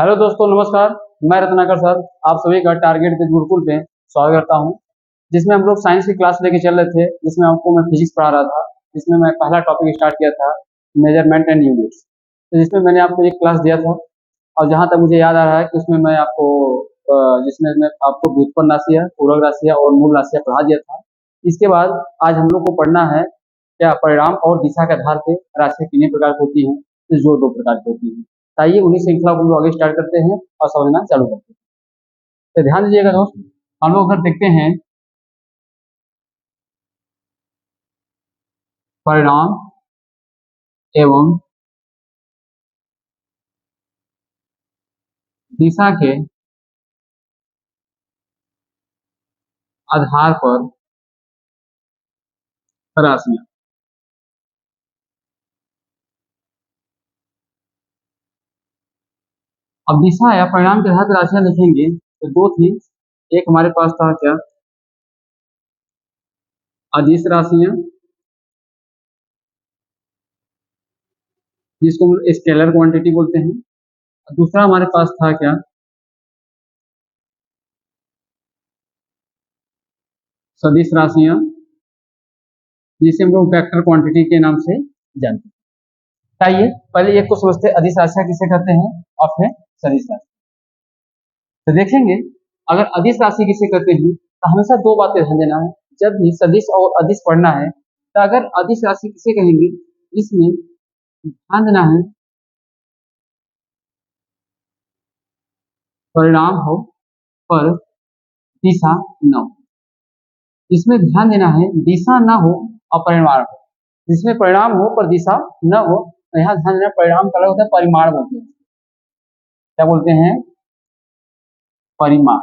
Hello दोस्तों, नमस्कार। मैं रत्नाकर सर आप सभी का टारगेट विद गुरुकुल पे स्वागत करता हूं, जिसमें हम लोग साइंस की क्लास लेके चल रहे थे, जिसमें आपको मैं फिजिक्स पढ़ा रहा था। जिसमें मैं पहला टॉपिक स्टार्ट किया था मेजरमेंट एंड यूनिट्स। तो जिसमें मैंने आपको एक क्लास दिया था और जहां तक मुझे याद आ रहा है कि उसमें मैं आपको जिसमें मैं आपको व्युत्पन्न राशियाँ, पूरक राशियाँ और मूल राशियाँ पढ़ा दिया था। इसके बाद आज हम लोग को पढ़ना है क्या परिणाम और दिशा के आधार पे राशियाँ कितने प्रकार की होती हैं, तो जो दो प्रकार की होती हैं। आइए उन्हीं श्रृंखला को हम लोग आगे स्टार्ट करते हैं और समझना चालू करते हैं। तो ध्यान दीजिएगा दोस्त, हम लोग अगर देखते हैं परिणाम एवं दिशा के आधार पर राशियां। अब दिशा या परिणाम के आधार पर राशियां लिखेंगे तो दो थी। एक हमारे पास था क्या, अदिश राशियां, जिसको हम स्केलर क्वांटिटी बोलते हैं। और दूसरा हमारे पास था क्या, सदिश राशियां, जिसे हम लोग वेक्टर क्वांटिटी के नाम से जानते हैं। आइए पहले एक को समझते हैं, अदिश राशियां किसे कहते हैं और फिर सदिश राशि। तो देखेंगे अगर अदिश राशि किसे कहते हैं तो हमेशा दो बातें ध्यान देना है। जब भी सदिश और अदिश पढ़ना है तो अगर अदिश राशि किसे कहेंगे, इसमें ध्यान देना है परिणाम हो पर दिशा न हो। इसमें ध्यान देना है दिशा न हो और परिमाण हो। जिसमें परिणाम हो पर दिशा न हो, तो यहाँ ध्यान देना परिणाम का अलग होता है, परिमाण बोलते हैं। क्या बोलते हैं? परिमाण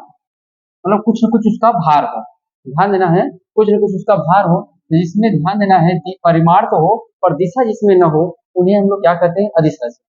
मतलब कुछ न कुछ उसका भार हो। ध्यान देना है कुछ न कुछ उसका भार हो। जिसमें ध्यान देना है कि परिमाण तो हो पर दिशा जिसमें न हो, उन्हें हम लोग क्या कहते हैं, अदिश राशि।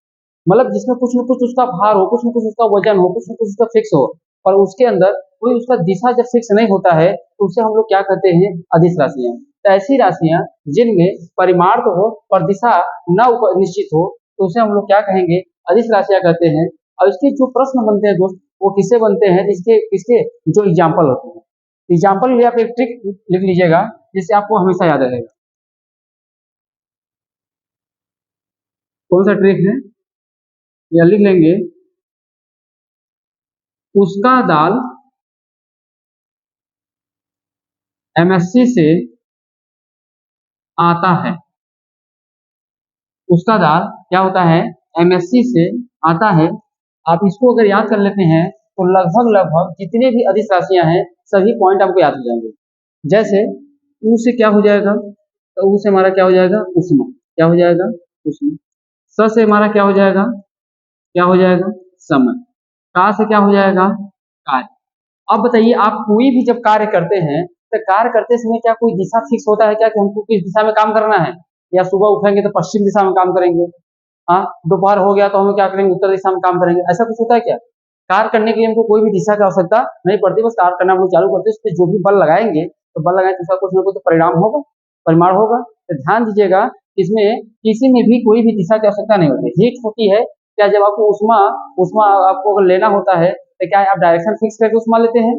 मतलब जिसमें कुछ न कुछ उसका भार हो, कुछ न कुछ उसका वजन हो, कुछ न कुछ उसका फिक्स हो, पर उसके अंदर कोई उसका दिशा जब फिक्स नहीं होता है तो उसे हम लोग क्या कहते हैं, अदिश राशियां। तो ऐसी राशियां जिनमें परिमाण तो हो पर दिशा न निश्चित हो, तो उसे हम लोग क्या कहेंगे, अदिश राशियां कहते हैं। और इसके जो प्रश्न बनते हैं दोस्त, वो किससे बनते हैं, इसके किसके जो एग्जाम्पल होते हैं। एग्जाम्पल लिए आप एक ट्रिक लिख लीजिएगा जिससे आपको हमेशा याद रहेगा। कौन सा ट्रिक है, या लिख लेंगे, उसका दाल एमएससी से आता है। उसका दाल क्या होता है, एमएससी से आता है। आप इसको अगर याद कर लेते हैं तो लगभग लगभग जितने भी अदिश राशियां हैं सभी पॉइंट आपको याद हो जाएंगे। जैसे ऊ से क्या हो जाएगा, तो ऊ से हमारा क्या हो जाएगा, उष्मा। क्या हो जाएगा, उष्मा। स से हमारा क्या हो जाएगा, क्या हो जाएगा, समय। का से क्या हो जाएगा, कार्य। अब बताइए आप कोई भी जब कार्य करते हैं तो कार्य करते समय क्या कोई दिशा फिक्स होता है क्या, कि हमको किस दिशा में काम करना है? या सुबह उठेंगे तो पश्चिम दिशा में काम करेंगे, हाँ दोपहर हो गया तो हम क्या करेंगे, उत्तर दिशा में काम करेंगे, ऐसा कुछ होता है क्या? कार्य करने के लिए हमको कोई भी दिशा की आवश्यकता नहीं पड़ती, बस कार्य करना हम लोग चालू करते हैं। उस पर जो भी बल लगाएंगे तो बल लगाएंगे तो उसका कुछ ना कुछ तो परिणाम होगा, परिमाण होगा। तो ध्यान दीजिएगा इसमें किसी में भी कोई भी दिशा की आवश्यकता नहीं होती। हीट होती है क्या, जब आपको उष्मा उष्मा आपको अगर लेना होता है तो क्या आप डायरेक्शन फिक्स करके उष्मा लेते हैं?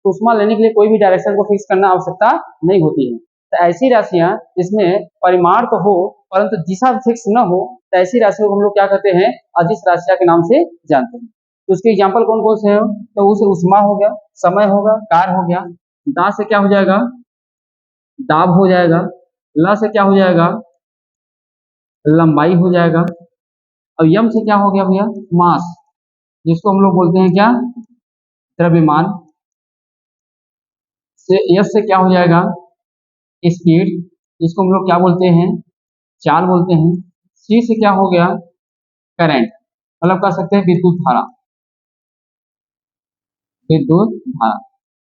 तो उष्मा लेने के लिए कोई भी डायरेक्शन को फिक्स करना आवश्यकता नहीं होती है। तो ऐसी राशियां जिसमें परिमाण तो हो परंतु दिशा फिक्स न हो, तो ऐसी राशियों को हम लोग क्या कहते हैं, अदिश राशियां के नाम से जानते हैं। तो उसके एग्जाम्पल कौन कौन से हैं, तो उसे उष्मा हो गया, समय होगा, कार हो गया। दा से क्या हो जाएगा, दाब हो जाएगा। ल से क्या हो जाएगा, लंबाई हो जाएगा। और यम से क्या हो गया भैया, मास, जिसको हम लोग बोलते हैं क्या, द्रव्यमान। से यस से क्या हो जाएगा, स्पीड, जिसको हम लोग क्या बोलते हैं, चाल बोलते हैं। सी से क्या हो गया, करंट, मतलब कह सकते हैं विद्युत धारा, विद्युत धारा।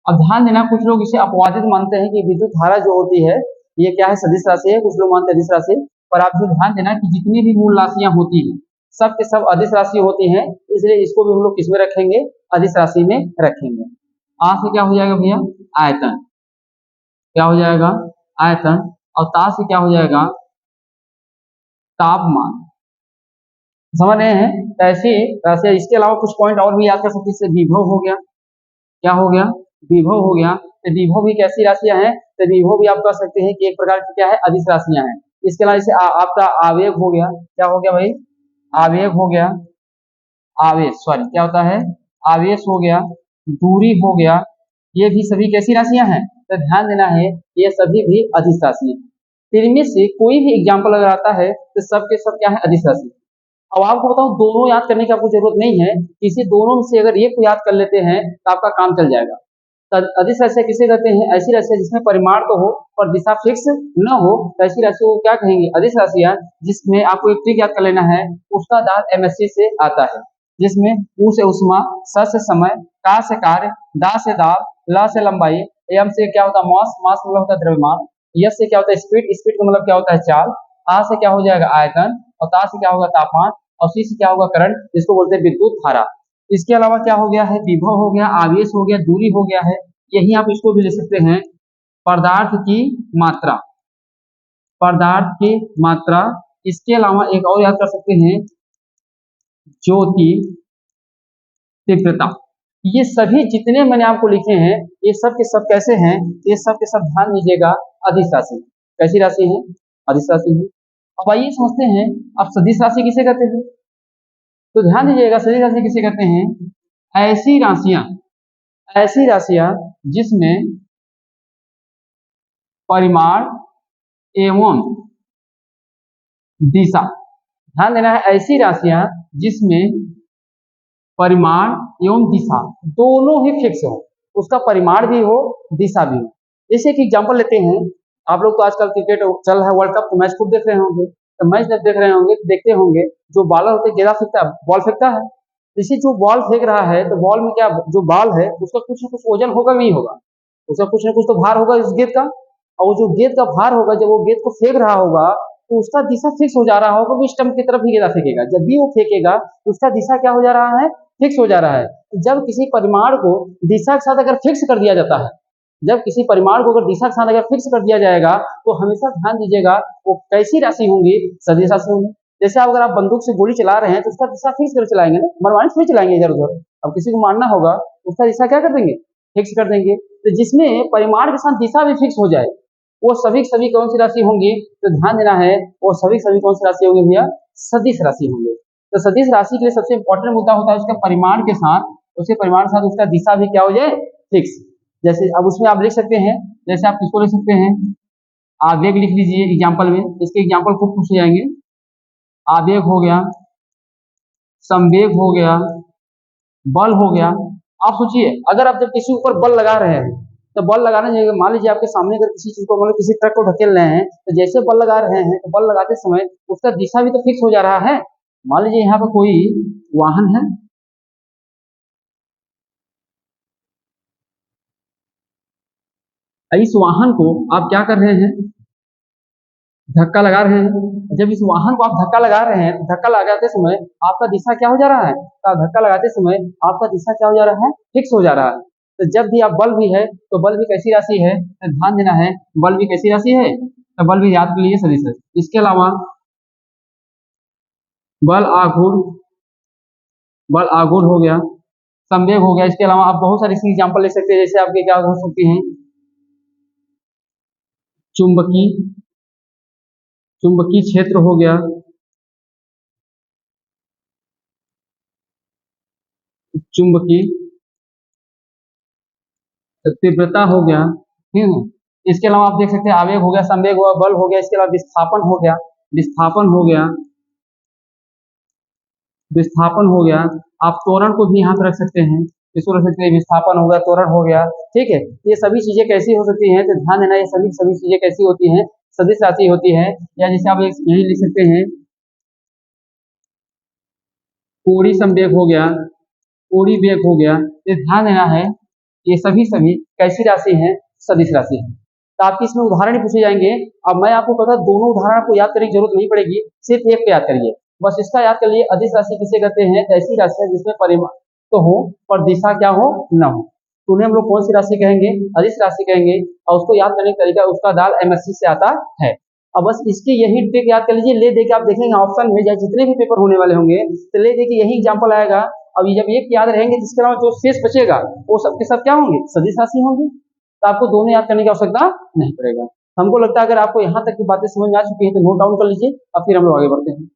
अब ध्यान देना कुछ लोग इसे अपवादित मानते हैं कि विद्युत धारा जो होती है ये क्या है, सदिश राशि है, कुछ लोग मानते हैं अदिश राशि। पर आप जो ध्यान देना कि जितनी भी मूल राशियां होती हैं सब के सब अदिश राशि होती हैं, इसलिए इसको भी हम लोग किसमें रखेंगे, अदिश राशि में रखेंगे। आ से क्या हो जाएगा भैया, आयतन। क्या हो जाएगा, आयतन। और ता से क्या हो जाएगा, तापमान। समझ रहे हैं? ऐसी राशियां। इसके अलावा कुछ पॉइंट और भी याद कर सकते हैं, जैसे विभव हो गया, क्या हो गया, विभव हो गया। तो विभव भी कैसी राशियां हैं, तो विभव भी आप कह सकते हैं कि एक प्रकार की क्या है, अदिश राशियां हैं। इसके अलावा जैसे आपका आवेग हो गया, क्या हो गया भाई, आवेग हो गया, आवेश सॉरी क्या होता है, आवेश हो गया, दूरी हो गया, ये भी सभी कैसी राशियां हैं, तो ध्यान देना है ये सभी भी अदिश राशि हैं। फिर इनमें से कोई भी एग्जाम्पल अगर आता है तो सब के सब क्या है, अदिश राशि। अब आपको बताऊं, दोनों याद करने की आपको जरूरत नहीं है, किसी दोनों में से अगर एक को याद कर लेते हैं तो आपका काम चल जाएगा। तो अदिश राशियां किसे कहते हैं, ऐसी राशियां जिसमें परिमाण तो हो पर दिशा फिक्स न हो, तो ऐसी राशियों को क्या कहेंगे, अदिश राशियां। जिसमें आपको एक ट्रिक याद कर लेना है, उसका दाल एमएससी से आता है, जिसमें ऊ से उष्मा, स से समय, का से कार्य, दा से दाब, ला से लंबाई, यम से क्या होता है, मास, मास मतलब होता है द्रव्यमान, यस से क्या होता है, स्पीड, स्पीड का मतलब क्या होता है, चाल, आ से क्या हो जाएगा, आयतन, और ता से क्या होगा, तापमान, और सी से क्या होगा, करंट, जिसको बोलते हैं विद्युत धारा। इसके अलावा क्या हो गया है, विभव हो गया, आवेश हो गया, दूरी हो गया है। यही आप इसको भी ले सकते हैं, पदार्थ की मात्रा, पदार्थ की मात्रा। इसके अलावा एक और याद कर सकते हैं, ज्योति तीव्रता। ये सभी जितने मैंने आपको लिखे हैं, ये सब के सब कैसे हैं, ये सब के सब ध्यान दीजिएगा, अदिश राशि। कैसी राशि है, अदिश राशि है। अब आइए समझते हैं, अब सदिश राशि किसे कहते हैं, तो ध्यान दीजिएगा, सदिश राशि किसे कहते हैं, ऐसी राशियां, ऐसी राशियां जिसमें परिमाण एवं दिशा, ध्यान देना है, ऐसी राशियां जिसमें परिमाण एवं दिशा दोनों ही फिक्स हो, उसका परिमाण भी हो, दिशा भी हो। जैसे कि एग्जांपल लेते हैं, आप लोग तो आजकल क्रिकेट चल रहा है, वर्ल्ड कप, तो मैच खूब देख रहे होंगे, तो मैच जब देख रहे होंगे तो देखते होंगे, जो बॉलर होते हैं गेंदा फेंकता है, बॉल फेंकता है। इसी जो बॉल फेंक रहा है, तो बॉल में क्या, जो बॉल है उसका कुछ ना कुछ वजन होगा, नहीं होगा, उसका कुछ ना कुछ तो भार होगा इस गेंद का। और वो जो गेंद का भार होगा, जब वो गेंद को फेंक रहा होगा, तो उसका दिशा फिक्स हो जा रहा होगा कि स्टंप की तरफ ही गेंदा फेंकेगा। जब भी वो फेंकेगा तो उसका दिशा क्या हो जा रहा है, फिक्स हो जा रहा है। जब किसी परिमाण को दिशा के साथ अगर फिक्स कर दिया जाता है, जब किसी परिमाण को अगर दिशा के साथ अगर फिक्स कर दिया जाएगा, तो हमेशा ध्यान दीजिएगा वो कैसी राशि होंगी, सदिश राशि होंगी। जैसे आप अगर आप बंदूक से गोली चला रहे हैं तो उसका दिशा फिक्स कर चलाएंगे ना, मनमानी से चलाएंगे इधर उधर। अब किसी को मारना होगा उसका दिशा क्या कर देंगे, फिक्स कर देंगे। तो जिसमें परिमाण के साथ दिशा भी फिक्स हो जाए, वो सभी कौन सी राशि होंगी, तो ध्यान देना है, वो सभी कौन सी राशि होंगी भैया, सदिश राशि होंगे। तो सदिश राशि के लिए सबसे इंपॉर्टेंट मुद्दा होता है उसके परिमाण के साथ, उसके परिमाण के साथ उसका दिशा भी क्या हो जाए, फिक्स। जैसे अब उसमें आप लिख सकते हैं, जैसे आप किसको लिख सकते हैं, आवेग लिख लीजिए एग्जाम्पल में, इसके एग्जाम्पल खूब पूछे जाएंगे। आवेग हो गया, संवेग हो गया, बल हो गया। आप सोचिए, अगर आप जब किसी ऊपर बल लगा रहे हैं, तो बल लगाने जगह मान लीजिए आपके सामने अगर किसी चीज को, मतलब किसी ट्रक को ढकेल रहे हैं, तो जैसे बल लगा रहे हैं, तो बल लगाते समय उसका दिशा भी तो फिक्स हो जा रहा है। मान लीजिए यहाँ पर कोई वाहन है, इस वाहन को आप क्या कर रहे हैं, धक्का लगा रहे हैं। जब इस वाहन को आप धक्का लगा रहे हैं, तो धक्का लगाते समय आपका दिशा क्या हो जा रहा है, तो धक्का लगाते समय आपका दिशा क्या हो जा रहा है, फिक्स हो जा रहा है। तो जब भी आप बल भी है, तो बल भी कैसी राशि है, तो ध्यान देना है, बल भी कैसी राशि है, तो बल भी याद कर लीजिए सदिश है। इसके अलावा बल आघूर्ण, बल आघूर्ण हो गया, संवेग हो गया। इसके अलावा आप बहुत सारे इसकी एग्जाम्पल ले सकते हैं, जैसे आपके क्या हो सकती हैं, चुंबकीय, चुंबकीय क्षेत्र हो गया, चुंबकीय तीव्रता हो गया, ठीक है। इसके अलावा आप देख सकते हैं आवेग हो गया, संवेग हो गया, बल हो गया। इसके अलावा विस्थापन हो गया, विस्थापन हो गया, विस्थापन हो गया। आप त्वरण को भी यहाँ पे रख सकते हैं, इसको रख सकते हैं, विस्थापन हो गया, त्वरण हो गया, ठीक है। ये सभी चीजें कैसी हो सकती हैं, तो ध्यान देना, ये सभी चीजें कैसी होती हैं, सदिश राशि होती है। या जैसे आप यही लिख सकते हैं, कोणीय संवेग हो गया, कोणीय वेग हो गया। ये ध्यान देना है, ये सभी कैसी राशि है, सदिश राशि है। तो आपकी इसमें उदाहरण ही पूछे जाएंगे। अब मैं आपको पता, दोनों उदाहरण आपको याद करने की जरूरत नहीं पड़ेगी, सिर्फ एक पे याद करिए, बस इसका याद कर लिए। अदिश राशि किसे कहते हैं, ऐसी राशि है जिसमें परिमाण तो हो पर दिशा क्या हो, न हो। तो उन्हें हम लोग कौन सी राशि कहेंगे, अदिश राशि कहेंगे। और उसको याद करने का तरीका, उसका दाल एमएससी से आता है। अब बस इसकी यही ट्रिक याद कर लीजिए, ले दे के आप देखेंगे ऑप्शन में या जितने भी पेपर होने वाले होंगे तो ले दे के यही एग्जाम्पल आएगा। अब जब एक याद रहेंगे जिसके अलावा जो शेष बचेगा वो सबके सब क्या होंगे, सदिश राशि होंगे। तो आपको दोनों याद करने की आवश्यकता नहीं पड़ेगा। हमको लगता है अगर आपको यहाँ तक की बातें समझ में आ चुकी है तो नोट डाउन कर लीजिए, अब फिर हम लोग आगे बढ़ते हैं।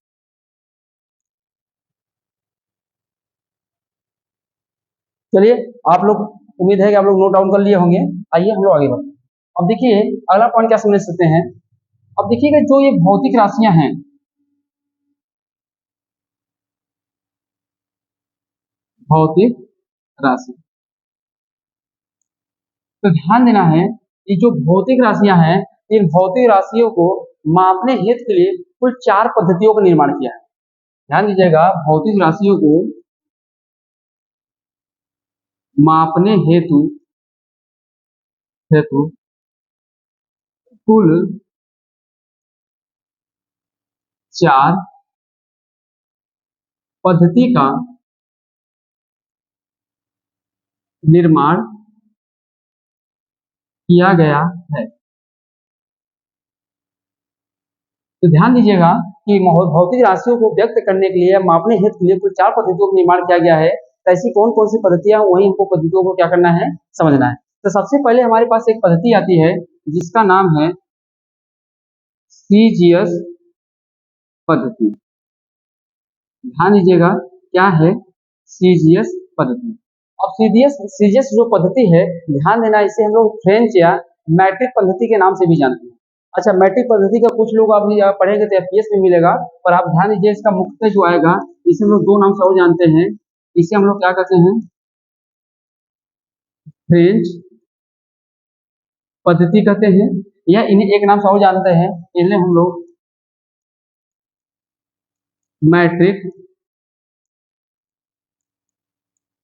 चलिए आप लोग, उम्मीद है कि आप लोग नोट डाउन कर लिए होंगे। आइए हम लोग आगे बढ़ते हैं। अब देखिए अगला पॉइंट क्या समझ सकते हैं। अब देखिएगा जो ये भौतिक राशियां हैं, भौतिक राशि, तो ध्यान देना है कि जो भौतिक राशियां हैं इन भौतिक राशियों को मापने हेतु के लिए कुल 4 पद्धतियों का निर्माण किया है। ध्यान दीजिएगा, भौतिक राशियों को मापने हेतु हेतु कुल 4 पद्धति का निर्माण किया गया है। तो ध्यान दीजिएगा कि भौतिक राशियों को व्यक्त करने के लिए, मापने हेतु के लिए कुल 4 पद्धतियों का निर्माण किया गया है। तो ऐसी कौन कौन सी पद्धतियां, वही हमको पद्धतियों को क्या करना है, समझना है। तो सबसे पहले हमारे पास एक पद्धति आती है जिसका नाम है सीजीएस पद्धति। ध्यान दीजिएगा क्या है, सीजीएस पद्धति। अब सीजीएस जो पद्धति है, ध्यान देना, इसे हम लोग फ्रेंच या मैट्रिक पद्धति के नाम से भी जानते हैं। अच्छा, मैट्रिक पद्धति का कुछ लोग आप पढ़ेंगे तो एफपीएस में मिलेगा, पर आप ध्यान दीजिए इसका मुख्य जो आएगा, इसे हम लोग 2 नाम से और जानते हैं। इसे हम लोग क्या कहते हैं, फ्रेंच पद्धति कहते हैं, या इन्हें एक नाम से और जानते हैं, इन्हें हम लोग मैट्रिक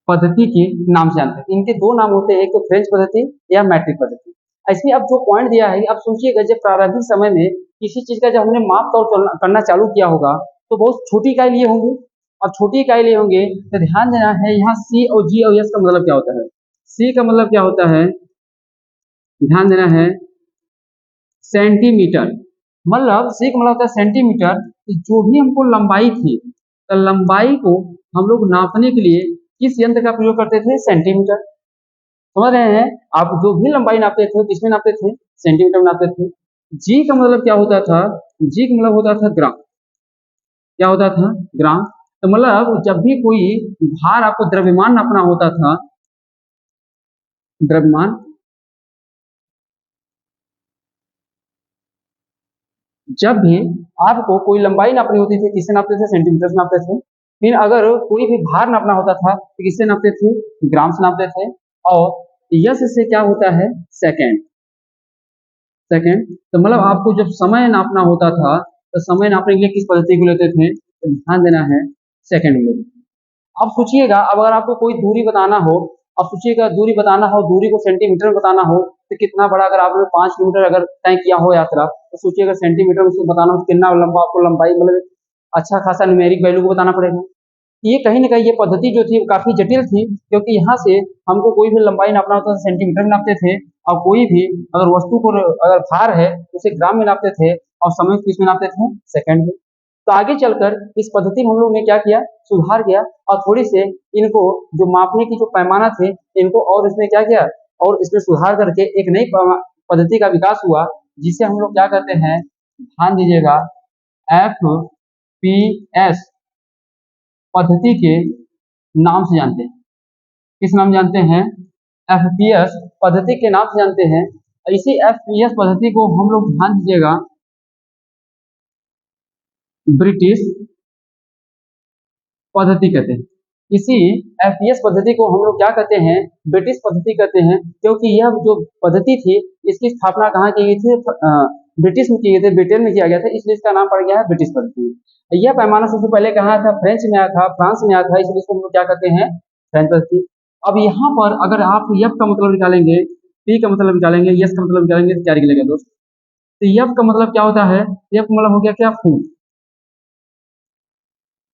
पद्धति के नाम से जानते हैं। इनके 2 नाम होते हैं, एक तो फ्रेंच पद्धति या मैट्रिक पद्धति। इसमें अब जो पॉइंट दिया है, अब सोचिएगा जब प्रारंभिक समय में किसी चीज का जब हमने माप तौर करना चालू किया होगा तो बहुत छोटी इकाई लिए होंगे, और छोटी इकाई लिए होंगे तो ध्यान देना है यहाँ सी और जी और एस का मतलब क्या होता है। सी का मतलब क्या होता है, ध्यान देना है, सेंटीमीटर। मतलब सी का मतलब होता है सेंटीमीटर। जो भी हमको लंबाई थी, तो लंबाई को हम लोग नापने के लिए किस यंत्र का प्रयोग करते थे, सेंटीमीटर। समझ रहे हैं, आप जो भी लंबाई नापते थे किसमें नापते थे, सेंटीमीटर में नापते थे। जी का मतलब क्या होता था, जी का मतलब होता था ग्राम। क्या होता था, ग्राम। तो मतलब जब भी कोई भार आपको द्रव्यमान नापना होता था, द्रव्यमान, जब भी आपको कोई लंबाई नापनी होती थी किससे नापते थे, सेंटीमीटर से नापते थे। फिर अगर कोई भी भार नापना होता था तो किससे नापते थे, ग्राम से नापते थे। और यस से क्या होता है, सेकेंड। सेकेंड, तो मतलब आपको जब समय नापना होता था तो समय नापने के लिए किस पद्धति को लेते थे, तो ध्यान देना है, सेकेंड में लेते थे। अब सोचिएगा, अब अगर आपको कोई दूरी बताना हो, अब सोचिएगा दूरी बताना हो, दूरी को सेंटीमीटर में बताना हो तो कितना बड़ा, अगर आपने 5 किलोमीटर अगर तय किया हो यात्रा, तो सोचिएगा सेंटीमीटर में उसको बताना हो कितना लंबा आपको लंबाई, मतलब अच्छा खासा न्यूमेरिक वैल्यू को बताना पड़ेगा। ये कहीं ना कहीं ये पद्धति जो थी वो काफी जटिल थी, क्योंकि यहाँ से हमको कोई भी लंबाई नापना होता था सेंटीमीटर में नापते थे, और कोई भी अगर वस्तु को अगर भार है उसे ग्राम में नापते थे, और समय किस में नापते थे, सेकंड में। तो आगे चलकर इस पद्धति में हम लोग ने क्या किया, सुधार किया, और थोड़ी से इनको जो मापने की जो पैमाना थे इनको और इसमें क्या किया, और इसमें सुधार करके एक नई पद्धति का विकास हुआ, जिसे हम लोग क्या कहते हैं, ध्यान दीजिएगा, एफ पी एस पद्धति के नाम से जानते हैं। किस नाम जानते हैं, एफपीएस पद्धति के नाम से जानते हैं। इसी एफपीएस पद्धति को हम लोग, ध्यान दीजिएगा, ब्रिटिश पद्धति कहते हैं। इसी एफपीएस पद्धति को हम लोग क्या कहते हैं, ब्रिटिश पद्धति कहते हैं, क्योंकि यह जो पद्धति थी इसकी स्थापना कहाँ की गई थी, ब्रिटिश में की गई थी, ब्रिटेन में किया गया था, इसलिए इसका नाम पड़ गया है ब्रिटिश पद्धति। यह पैमाना सबसे पहले कहाँ था, फ्रेंच में आया था, फ्रांस में आया था, इसलिए इसको हम लोग क्या कहते हैं, फ्रेंच पद्धति। अब यहाँ पर अगर आप एफ का मतलब निकालेंगे, पी का मतलब निकालेंगे, एस का मतलब निकालेंगे तो क्या निकलेगा दोस्त। तो एफ का मतलब क्या होता है, एफ का मतलब हो गया क्या, फुट।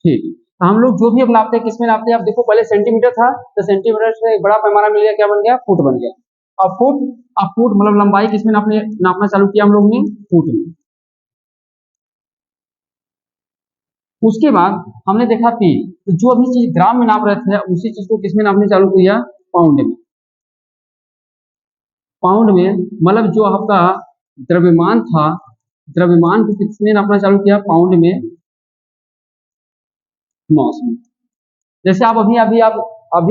ठीक, तो हम लोग जो भी अब नापते हैं किसमें नापते हैं, आप देखो पहले सेंटीमीटर था तो सेंटीमीटर से एक बड़ा पैमाना मिल गया, क्या बन गया, फुट बन गया। अब फुट मतलब लंबाई किसमें नापना चालू किया हम लोग ने, फुट में। उसके बाद हमने देखा पी, तो जो अभी चीज ग्राम में नाप रहे थे उसी चीज को किसमें नापने चालू किया, पाउंड में। पाउंड में मतलब जो आपका द्रव्यमान था, द्रव्यमान को किसने नापना चालू किया, पाउंड में, मास में। जैसे आप अभी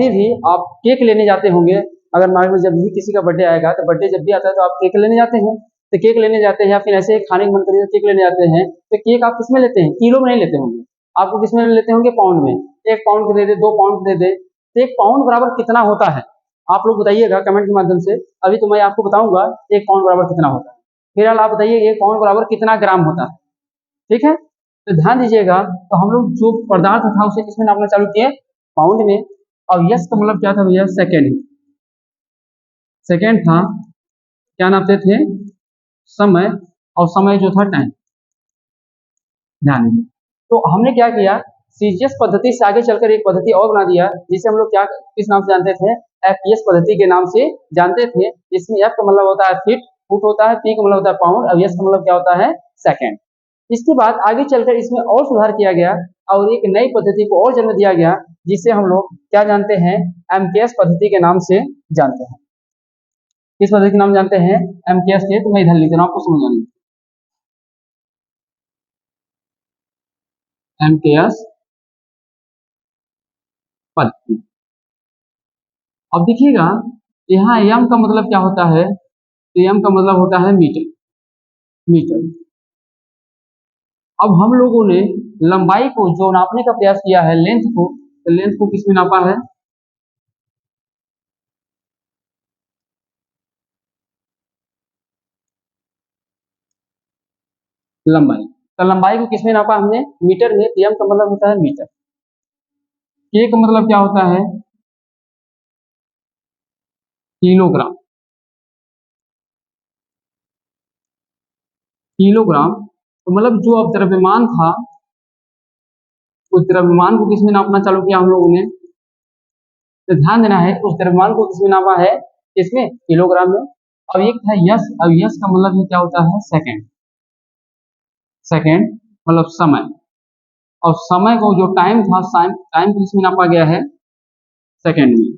भी आप केक लेने जाते होंगे, अगर मार्केट में जब भी किसी का बर्थडे आएगा, तो बर्थडे जब भी आता है तो आप केक लेने जाते हैं, तो केक लेने जाते हैं या फिर ऐसे खाने का मन करिए केक लेने जाते हैं, तो केक आप किसमें लेते हैं, किलो में नहीं लेते होंगे, आपको किसमें लेते होंगे, पाउंड में। 1 पाउंड के दे दे, 2 पाउंड दे दे, तो 1 पाउंड बराबर कितना होता है, आप लोग बताइएगा कमेंट के माध्यम से। अभी तो मैं आपको बताऊंगा 1 पाउंड बराबर कितना होता है, फिलहाल आप बताइए 1 पाउंड बराबर कितना ग्राम होता है, ठीक है। तो ध्यान दीजिएगा, तो हम लोग जो पदार्थ था उसे किसमें नापना चालू किए, पाउंड में। और यस का मतलब क्या था भैया, सेकेंड। सेकेंड था, क्या नापते थे, समय, और समय जो था टाइम। ध्यान दीजिए, तो हमने क्या किया, सीजीएस पद्धति से आगे चलकर एक पद्धति और बना दिया, जिसे हम लोग क्या किस नाम से जानते थे, एफपीएस पद्धति के नाम से जानते थे। इसमें एफ का मतलब होता है फीट, फुट होता है, पी का मतलब होता है पाउंड, और एस का मतलब क्या होता है, सेकेंड। इसके बाद आगे चलकर इसमें और सुधार किया गया और एक नई पद्धति को और जन्म दिया गया, जिसे हम लोग क्या जानते हैं, एमकेएस पद्धति के नाम से जानते हैं। किस पद्धति के नाम जानते हैं, एमकेएस के, तो मैं इधर लिख रहा हूं आपको समझ आने, एमकेएस पद्धति। अब देखिएगा, यहाँ एम का मतलब क्या होता है, तो एम का मतलब होता है मीटर, मीटर। अब हम लोगों ने लंबाई को जो नापने का प्रयास किया है, लेंथ को, तो लेंथ को किसमें नापा है, लंबाई। तो लंबाई को किसमें नापा हमने, मीटर में। एम का मतलब होता है मीटर। के का मतलब क्या होता है, किलोग्राम, किलोग्राम। तो मतलब जो अब द्रव्यमान था, उस द्रव्यमान को किसमें नापना चालू किया हम लोगों ने, तो ध्यान देना है, उस द्रव्यमान को किसमें नापा है, किसमें, किलोग्राम में। अब एक था यस, अब यस का मतलब क्या होता है, सेकेंड, सेकेंड मतलब समय। और समय को जो टाइम था, टाइम को किसमें नापा गया है, सेकेंड में।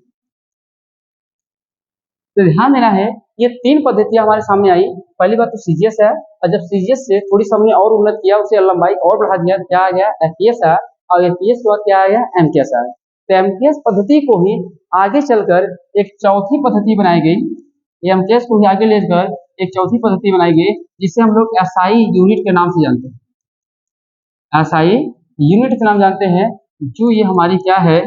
तो ध्यान देना है, ये 3 पद्धतियां हमारे सामने आई। पहली बात तो सीजीएस है, और जब सीजीएस से थोड़ी सा हमने और उन्नत किया, उसे लंबाई और बढ़ा दिया, क्या आ गया, एफपीएस है। और एफपीएस के बाद क्या आ गया, एमकेएस है। तो एमकेएस पद्धति को ही आगे चलकर एक चौथी पद्धति बनाई गई, एमकेएस को ही आगे लेकर एक चौथी पद्धति बनाई गई, जिसे हम लोग एसआई यूनिट के नाम से जानते हैं, एसआई यूनिट के नाम जानते हैं, जो ये हमारी क्या है,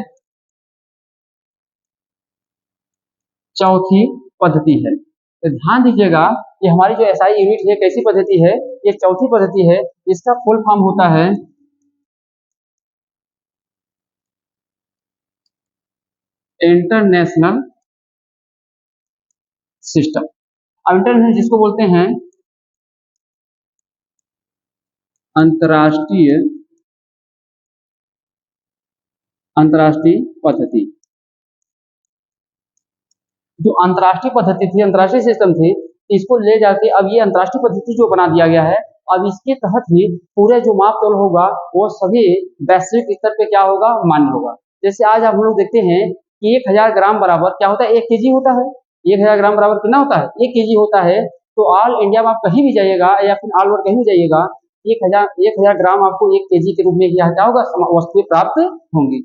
चौथी पद्धति है। तो ध्यान दीजिएगा, ये हमारी जो एसआई यूनिट है, कैसी पद्धति है, ये चौथी पद्धति है। इसका फुल फॉर्म होता है इंटरनेशनल सिस्टम। इंटरनेशनल जिसको बोलते हैं अंतरराष्ट्रीय, अंतरराष्ट्रीय पद्धति। जो अंतरराष्ट्रीय पद्धति थी, अंतरराष्ट्रीय सिस्टम थी, इसको ले जाके अब ये अंतरराष्ट्रीय पद्धति जो बना दिया गया है, अब इसके तहत ही पूरे जो माप तोल होगा वो सभी वैश्विक स्तर पे क्या होगा, मान्य होगा। जैसे आज हम लोग देखते हैं कि 1000 ग्राम बराबर क्या होता है, 1 केजी होता है। 1000 ग्राम बराबर कितना होता है, 1 केजी होता है। तो ऑल इंडिया में आप कहीं भी जाइएगा या फिर ऑल ओवर कहीं भी जाइएगा, 1000 ग्राम आपको 1 केजी के रूप में क्या होगा, वस्तुएं प्राप्त होंगी।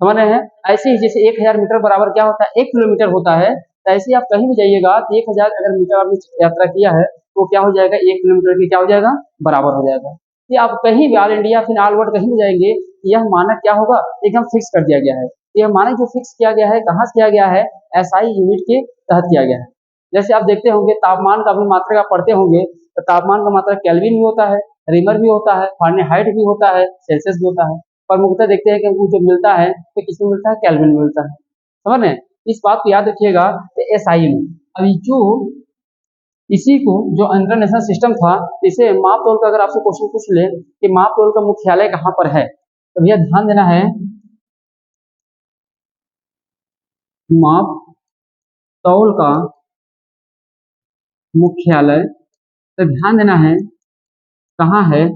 समझ रहे हैं। ऐसे ही जैसे 1000 मीटर बराबर क्या होता है, 1 किलोमीटर होता है। ऐसे ही आप कहीं भी जाइएगा, 1000 अगर मीटर आपने यात्रा किया है, तो क्या हो जाएगा, 1 किलोमीटर के क्या हो जाएगा, बराबर हो जाएगा। ये आप कहीं भी ऑल इंडिया फिर ऑल वर्ल्ड कहीं भी जाएंगे, यह मानक क्या होगा, एकदम फिक्स कर दिया गया है। यह मानक जो फिक्स किया गया है, कहाँ से किया गया है, एसआई यूनिट के तहत किया गया है। जैसे आप देखते होंगे तापमान का भी मात्रा आप पढ़ते होंगे, तो तापमान का मात्रा केल्विन भी होता है, रिमर भी होता है, फारेनहाइट भी होता है, सेल्सियस भी होता है। पर मुख्यतः देखते हैं कि वो जो मिलता है तो किसमें मिलता है, केल्विन में मिलता है। समझ रहे हैं, इस बात को याद रखिएगा। एसआई में अभी जो इसी को जो इंटरनेशनल सिस्टम था, इसे माप तोल का अगर आपसे क्वेश्चन पूछ ले कि माप तोल का मुख्यालय कहाँ पर है, तो भैया ध्यान देना है, माप तौल का मुख्यालय, तो ध्यान देना है कहाँ है,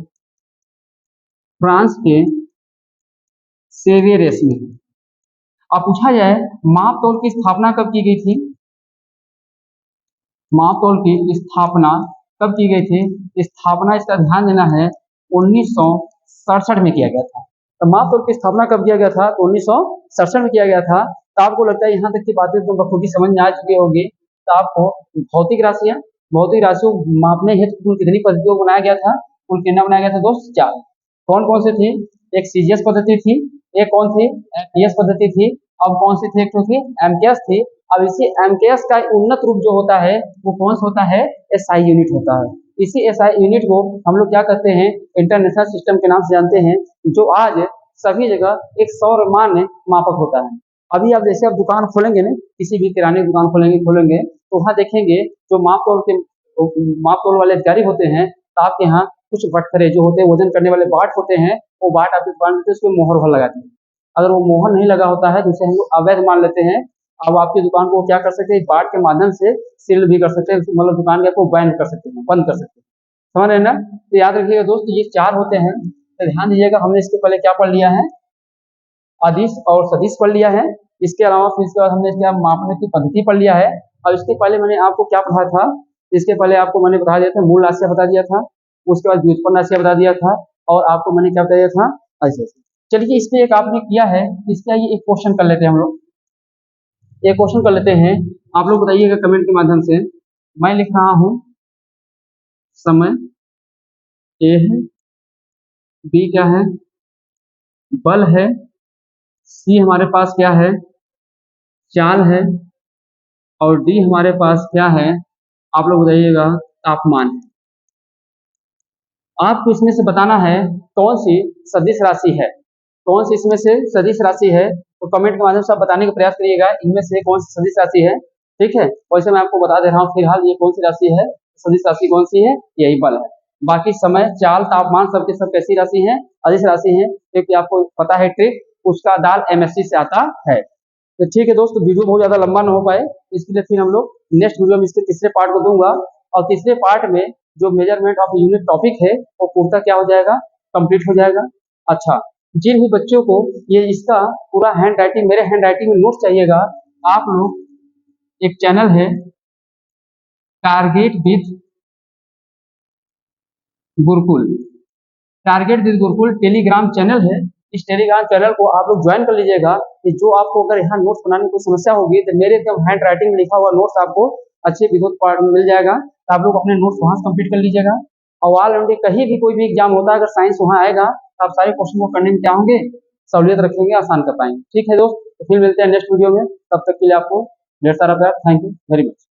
फ्रांस के सेवेरियस में। अब पूछा जाए माप तौल की स्थापना कब की गई थी? माप तौल की स्थापना कब की गई थी? स्थापना, इसका ध्यान देना है, 1967 में किया गया था। तो माप तौल की स्थापना कब किया गया था? तो 1967 में किया गया था। तो आपको लगता है यहाँ तक की बातें तो बखूबी समझ में आ चुकी होगी। तो आपको भौतिक राशियों को मापने हेतु कुल कितनी पद्धतियों को बनाया गया था? कुल कितना बनाया गया था दोस्त? 4। कौन कौन से थे? एक सीजीएस पद्धति थी, एक कौन थी? एमपीएस पद्धति थी। अब कौन सी थी? एक तो थी एमकेएस थी। अब इसी एमकेएस का उन्नत रूप जो होता है वो कौन सा होता है? एसआई यूनिट होता है। इसी एसआई यूनिट को हम लोग क्या कहते हैं? इंटरनेशनल सिस्टम के नाम से जानते हैं, जो आज सभी जगह एक सौरमान्य मापक होता है। अभी आप जैसे आप दुकान खोलेंगे ना, किसी भी किराने की दुकान खोलेंगे तो वहाँ देखेंगे जो माप तोल वाले अधिकारी होते हैं, तो आपके यहाँ कुछ बटखरे जो होते हैं, वजन करने वाले बाट होते हैं, वो बाट आपकी दुकान में उसमें मोहर लगाते हैं। अगर वो मोहर नहीं लगा होता है तो उसे हम लोग अवैध मान लेते हैं। अब आपकी दुकान को क्या कर सकते हैं? बाट के माध्यम से सील भी कर सकते हैं, मतलब दुकान के आपको बैन कर सकते हैं, बंद कर सकते हैं। समझ रहे हैं ना? तो याद रखिएगा दोस्त, ये 4 होते हैं। तो ध्यान दीजिएगा, हमने इसके पहले क्या पढ़ लिया है? अदिश और सदिश पढ़ लिया है। इसके अलावा फिर इसके बाद हमने इसके मापने की पद्धति पढ़ लिया है। और इसके पहले मैंने आपको क्या पढ़ा था? इसके पहले आपको मैंने बता दिया था, मूल राशियां बता दिया था, उसके बाद व्युत्पन्न राशियां बता दिया था, और आपको मैंने क्या बता दिया था? ऐसे। चलिए, इसमें एक आपने किया है, इसका ये एक क्वेश्चन कर लेते हैं हम लोग। एक क्वेश्चन कर लेते हैं, आप लोग बताइएगा कमेंट के माध्यम से। मैं लिख रहा हूं समय ए है, बी क्या है? बल है, सी हमारे पास क्या है? चाल है, और डी हमारे पास क्या है? आप लोग बताइएगा तापमान है। आपको इसमें से बताना है कौन सी सदिश राशि है, कौन सी इसमें से सदिश राशि है। तो कमेंट के माध्यम से आप बताने का प्रयास करिएगा इनमें से कौन सी सदिश राशि है। ठीक है, वैसे मैं आपको बता दे रहा हूँ फिलहाल ये कौन सी राशि है, सदिश राशि कौन सी है? यही बल है। बाकी समय, चाल, तापमान सबके सब कैसी राशि है? अदिश राशि है, क्योंकि आपको पता है ट्रिक, उसका दाल एमएससी से आता है। तो ठीक है दोस्तों, वीडियो बहुत ज्यादा लंबा ना हो पाए, इसके लिए फिर हम लोग नेक्स्ट वीडियो में इसके तीसरे पार्ट को दूंगा। और तीसरे पार्ट में जो मेजरमेंट ऑफ यूनिट टॉपिक है वो पूर्णतः क्या हो जाएगा? कंप्लीट हो जाएगा। अच्छा, जिन भी बच्चों को ये इसका पूरा हैंड राइटिंग, मेरे हैंड राइटिंग में नोट्स चाहिएगा, आप लोग एक चैनल है target with Gurukul, target with Gurukul Telegram channel है। इस टेलीग्राम चैनल को आप लोग ज्वाइन कर लीजिएगा कि जो आपको अगर यहाँ नोट्स बनाने में कोई समस्या होगी तो मेरे एकदम हैंड राइटिंग में लिखा हुआ नोट्स आपको अच्छे विद्युत पाठ में मिल जाएगा। तो आप लोग अपने नोट्स वहां से कंप्लीट कर लीजिएगा। और ऑल इंडिया कहीं भी कोई भी एग्जाम होता है, अगर साइंस वहां आएगा तो आप सारे क्वेश्चन को करने में क्या होंगे? सहूलियत रखेंगे, आसान कर पाएंगे। ठीक है दोस्त, तो फिर मिलते हैं नेक्स्ट वीडियो में। तब तक के लिए आपको ढेर सारा प्यार। Thank you very much.